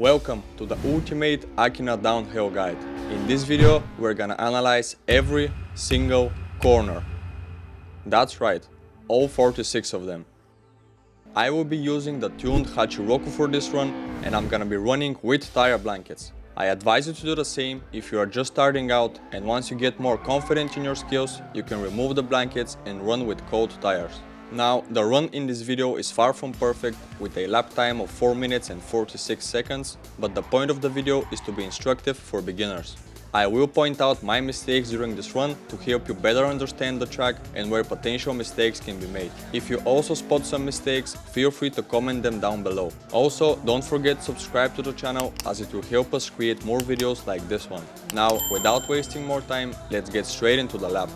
Welcome to the ultimate Akina Downhill guide. In this video, we're gonna analyze every single corner. That's right, all 46 of them. I will be using the tuned Hachiroku for this run, and I'm gonna be running with tire blankets. I advise you to do the same if you are just starting out, and once you get more confident in your skills, you can remove the blankets and run with cold tires. Now, the run in this video is far from perfect, with a lap time of 4 minutes and 46 seconds, but the point of the video is to be instructive for beginners. I will point out my mistakes during this run to help you better understand the track and where potential mistakes can be made. If you also spot some mistakes, feel free to comment them down below. Also, don't forget to subscribe to the channel, as it will help us create more videos like this one. Now, without wasting more time, let's get straight into the lap.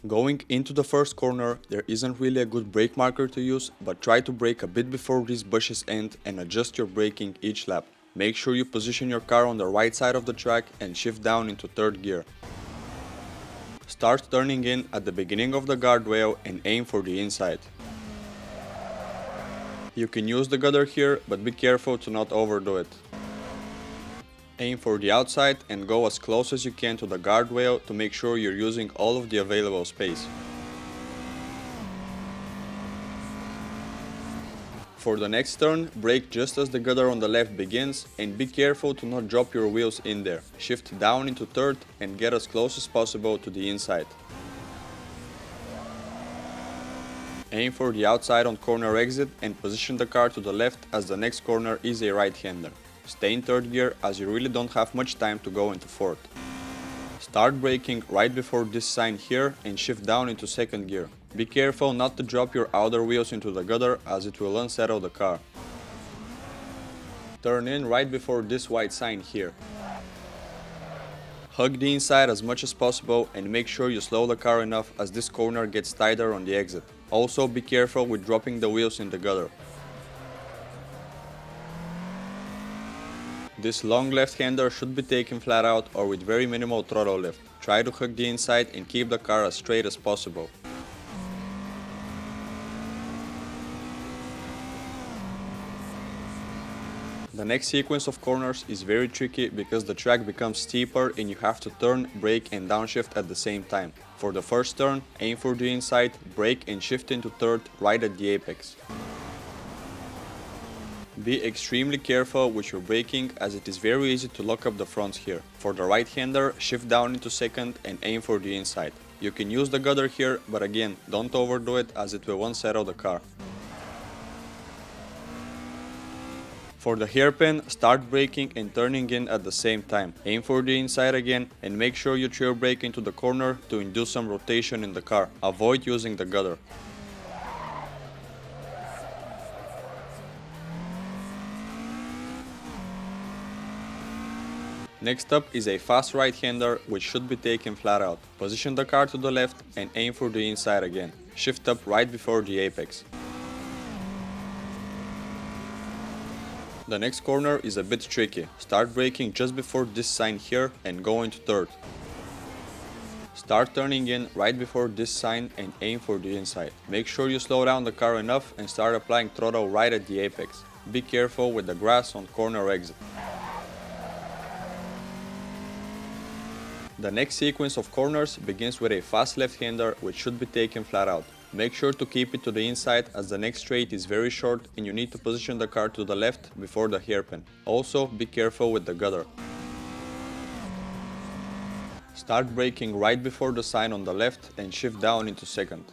Going into the first corner, there isn't really a good brake marker to use, but try to brake a bit before these bushes end and adjust your braking each lap. Make sure you position your car on the right side of the track and shift down into third gear. Start turning in at the beginning of the guardrail and aim for the inside. You can use the gutter here, but be careful to not overdo it. Aim for the outside and go as close as you can to the guardrail to make sure you're using all of the available space. For the next turn, brake just as the gutter on the left begins and be careful to not drop your wheels in there. Shift down into third and get as close as possible to the inside. Aim for the outside on corner exit and position the car to the left, as the next corner is a right-hander. Stay in third gear, as you really don't have much time to go into fourth. Start braking right before this sign here and shift down into second gear. Be careful not to drop your outer wheels into the gutter, as it will unsettle the car. Turn in right before this white sign here. Hug the inside as much as possible and make sure you slow the car enough, as this corner gets tighter on the exit. Also be careful with dropping the wheels in the gutter. This long left-hander should be taken flat out or with very minimal throttle lift. Try to hug the inside and keep the car as straight as possible. The next sequence of corners is very tricky because the track becomes steeper and you have to turn, brake and downshift at the same time. For the first turn, aim for the inside, brake and shift into third right at the apex. Be extremely careful with your braking, as it is very easy to lock up the fronts here. For the right-hander, shift down into second and aim for the inside. You can use the gutter here, but again, don't overdo it, as it will unsettle the car. For the hairpin, start braking and turning in at the same time. Aim for the inside again and make sure you trail brake into the corner to induce some rotation in the car. Avoid using the gutter. Next up is a fast right-hander, which should be taken flat out. Position the car to the left and aim for the inside again. Shift up right before the apex. The next corner is a bit tricky. Start braking just before this sign here and go into third. Start turning in right before this sign and aim for the inside. Make sure you slow down the car enough and start applying throttle right at the apex. Be careful with the grass on corner exit. The next sequence of corners begins with a fast left-hander, which should be taken flat out. Make sure to keep it to the inside, as the next straight is very short and you need to position the car to the left before the hairpin. Also, be careful with the gutter. Start braking right before the sign on the left and shift down into second.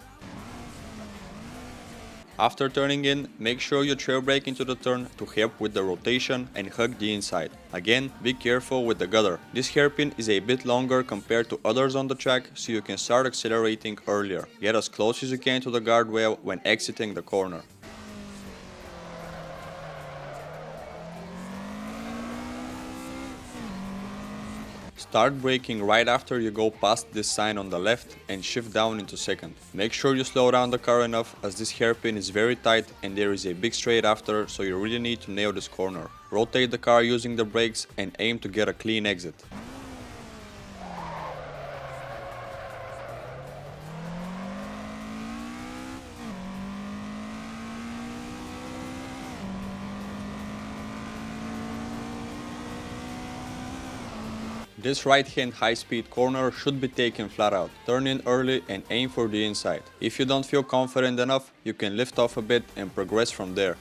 After turning in, make sure you trail brake into the turn to help with the rotation and hug the inside. Again, be careful with the gutter. This hairpin is a bit longer compared to others on the track, so you can start accelerating earlier. Get as close as you can to the guardrail when exiting the corner. Start braking right after you go past this sign on the left and shift down into second. Make sure you slow down the car enough, as this hairpin is very tight and there is a big straight after, so you really need to nail this corner. Rotate the car using the brakes and aim to get a clean exit. This right-hand high-speed corner should be taken flat out. Turn in early and aim for the inside. If you don't feel confident enough, you can lift off a bit and progress from there.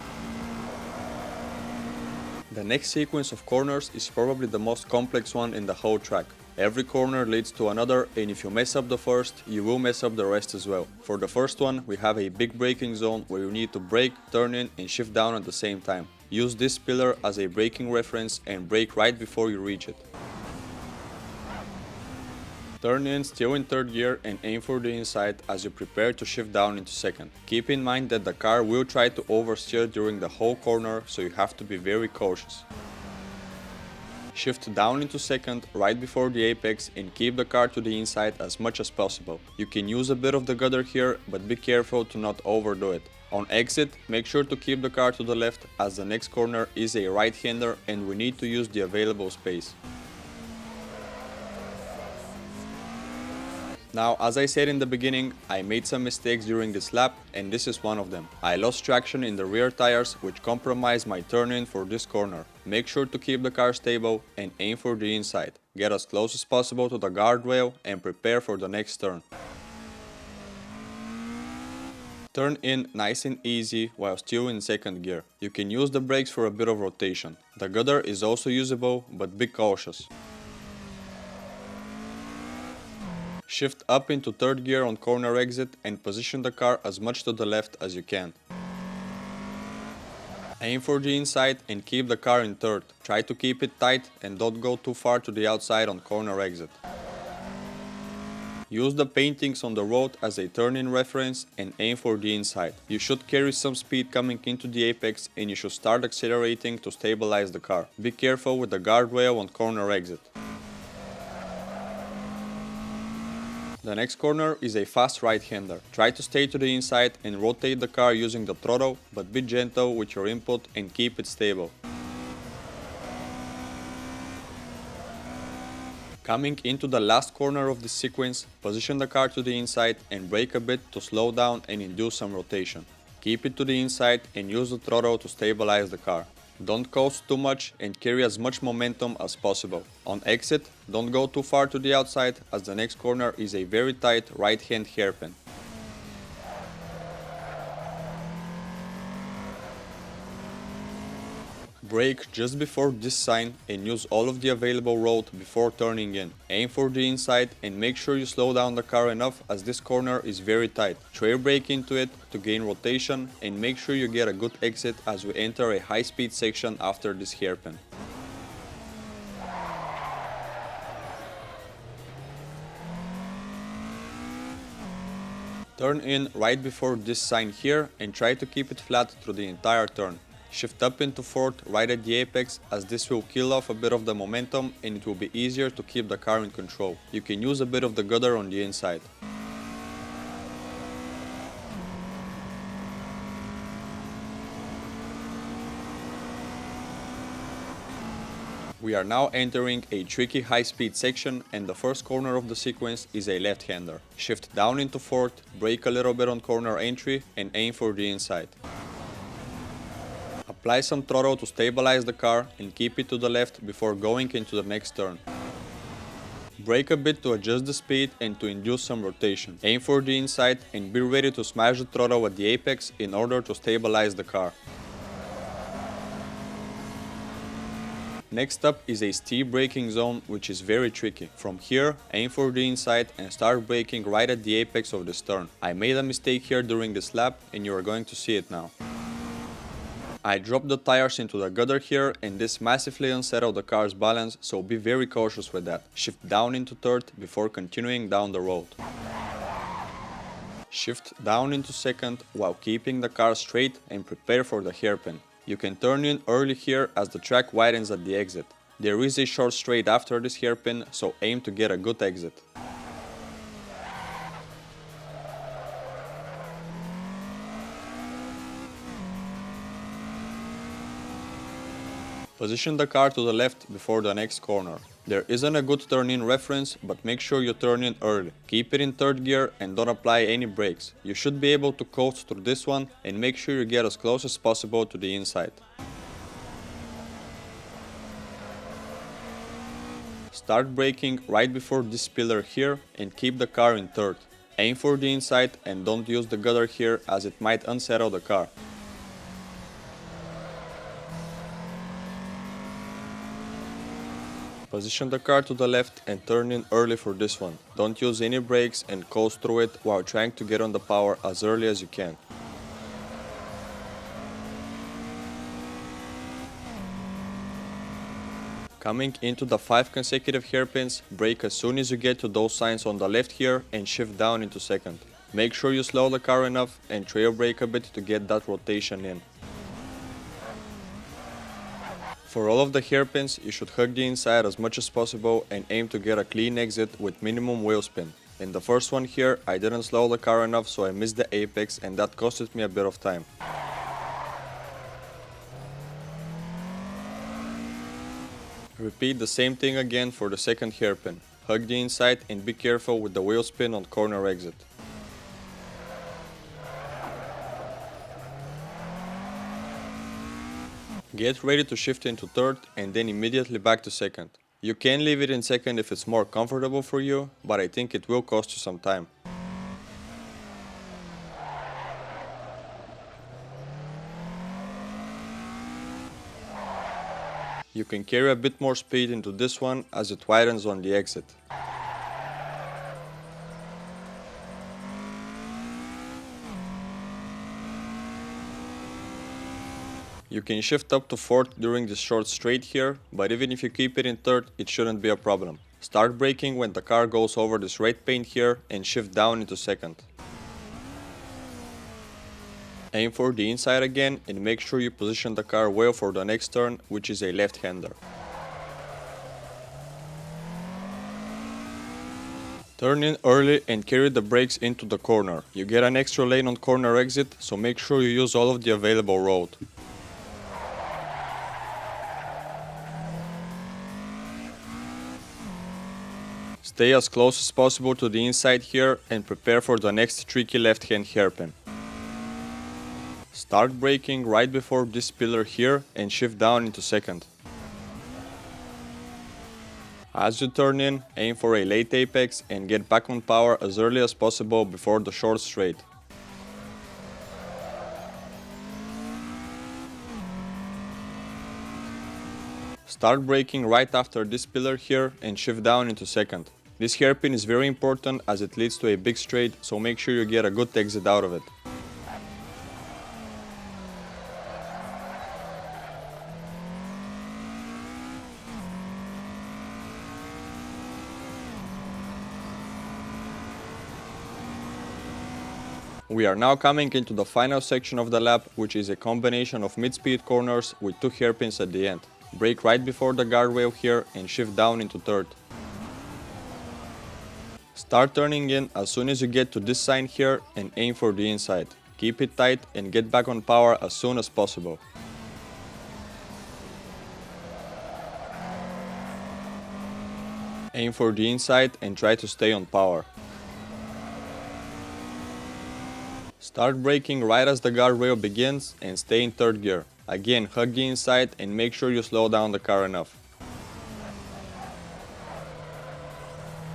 The next sequence of corners is probably the most complex one in the whole track. Every corner leads to another, and if you mess up the first, you will mess up the rest as well. For the first one, we have a big braking zone where you need to brake, turn in and shift down at the same time. Use this pillar as a braking reference and brake right before you reach it. Turn in still in third gear and aim for the inside as you prepare to shift down into second. Keep in mind that the car will try to oversteer during the whole corner, so you have to be very cautious. Shift down into second right before the apex and keep the car to the inside as much as possible. You can use a bit of the gutter here, but be careful to not overdo it. On exit, make sure to keep the car to the left as the next corner is a right-hander and we need to use the available space. Now, as I said in the beginning, I made some mistakes during this lap and this is one of them. I lost traction in the rear tires, which compromised my turn-in for this corner. Make sure to keep the car stable and aim for the inside. Get as close as possible to the guardrail and prepare for the next turn. Turn in nice and easy while still in second gear. You can use the brakes for a bit of rotation. The gutter is also usable, but be cautious. Shift up into third gear on corner exit and position the car as much to the left as you can. Aim for the inside and keep the car in third. Try to keep it tight and don't go too far to the outside on corner exit. Use the paintings on the road as a turn-in reference and aim for the inside. You should carry some speed coming into the apex and you should start accelerating to stabilize the car. Be careful with the guardrail on corner exit. The next corner is a fast right-hander. Try to stay to the inside and rotate the car using the throttle, but be gentle with your input and keep it stable. Coming into the last corner of this sequence, position the car to the inside and brake a bit to slow down and induce some rotation. Keep it to the inside and use the throttle to stabilize the car. Don't coast too much and carry as much momentum as possible. On exit, don't go too far to the outside as the next corner is a very tight right-hand hairpin. Brake just before this sign and use all of the available road before turning in. Aim for the inside and make sure you slow down the car enough as this corner is very tight. Trail brake into it to gain rotation and make sure you get a good exit as we enter a high-speed section after this hairpin. Turn in right before this sign here and try to keep it flat through the entire turn. Shift up into fourth right at the apex as this will kill off a bit of the momentum and it will be easier to keep the car in control. You can use a bit of the gutter on the inside. We are now entering a tricky high-speed section and the first corner of the sequence is a left-hander. Shift down into fourth, brake a little bit on corner entry and aim for the inside. Apply some throttle to stabilize the car and keep it to the left before going into the next turn. Brake a bit to adjust the speed and to induce some rotation. Aim for the inside and be ready to smash the throttle at the apex in order to stabilize the car. Next up is a steep braking zone which is very tricky. From here, aim for the inside and start braking right at the apex of this turn. I made a mistake here during this lap and you are going to see it now. I dropped the tires into the gutter here and this massively unsettled the car's balance, so be very cautious with that. Shift down into third before continuing down the road. Shift down into second while keeping the car straight and prepare for the hairpin. You can turn in early here as the track widens at the exit. There is a short straight after this hairpin, so aim to get a good exit. Position the car to the left before the next corner. There isn't a good turn-in reference, but make sure you turn in early. Keep it in third gear and don't apply any brakes. You should be able to coast through this one and make sure you get as close as possible to the inside. Start braking right before this pillar here and keep the car in third. Aim for the inside and don't use the gutter here as it might unsettle the car. Position the car to the left and turn in early for this one. Don't use any brakes and coast through it while trying to get on the power as early as you can. Coming into the 5 consecutive hairpins, brake as soon as you get to those signs on the left here and shift down into second. Make sure you slow the car enough and trail brake a bit to get that rotation in. For all of the hairpins, you should hug the inside as much as possible and aim to get a clean exit with minimum wheel spin. In the first one here, I didn't slow the car enough, so I missed the apex and that costed me a bit of time. Repeat the same thing again for the second hairpin. Hug the inside and be careful with the wheel spin on corner exit. Get ready to shift into third and then immediately back to second. You can leave it in second if it's more comfortable for you, but I think it will cost you some time. You can carry a bit more speed into this one as it widens on the exit. You can shift up to fourth during this short straight here, but even if you keep it in third, it shouldn't be a problem. Start braking when the car goes over this red paint here and shift down into second. Aim for the inside again and make sure you position the car well for the next turn, which is a left-hander. Turn in early and carry the brakes into the corner. You get an extra lane on corner exit, so make sure you use all of the available road. Stay as close as possible to the inside here and prepare for the next tricky left-hand hairpin. Start braking right before this pillar here and shift down into second. As you turn in, aim for a late apex and get back on power as early as possible before the short straight. Start braking right after this pillar here and shift down into second. This hairpin is very important as it leads to a big straight, so make sure you get a good exit out of it. We are now coming into the final section of the lap, which is a combination of mid-speed corners with 2 hairpins at the end. Brake right before the guardrail here and shift down into third. Start turning in as soon as you get to this sign here and aim for the inside. Keep it tight and get back on power as soon as possible. Aim for the inside and try to stay on power. Start braking right as the guardrail begins and stay in third gear. Again, hug the inside and make sure you slow down the car enough.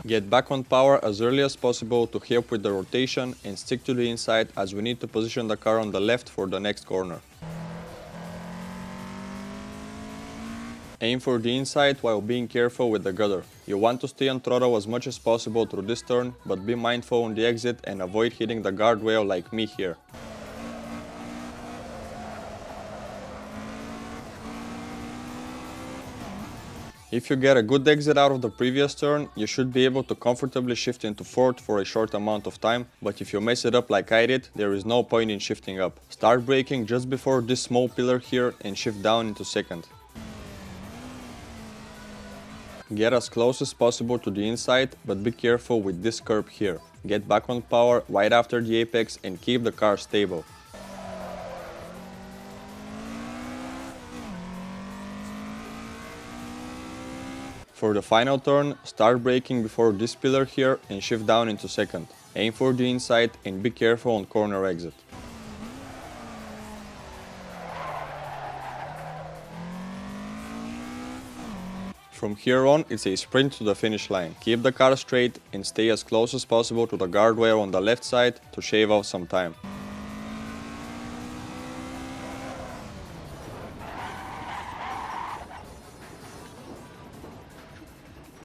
Get back on power as early as possible to help with the rotation and stick to the inside as we need to position the car on the left for the next corner. Aim for the inside while being careful with the gutter. You want to stay on throttle as much as possible through this turn, but be mindful on the exit and avoid hitting the guardrail like me here. If you get a good exit out of the previous turn, you should be able to comfortably shift into fourth for a short amount of time, but if you mess it up like I did, there is no point in shifting up. Start braking just before this small pillar here and shift down into second. Get as close as possible to the inside, but be careful with this curb here. Get back on power right after the apex and keep the car stable. For the final turn, start braking before this pillar here and shift down into second. Aim for the inside and be careful on corner exit. From here on, it's a sprint to the finish line. Keep the car straight and stay as close as possible to the guardrail on the left side to shave off some time.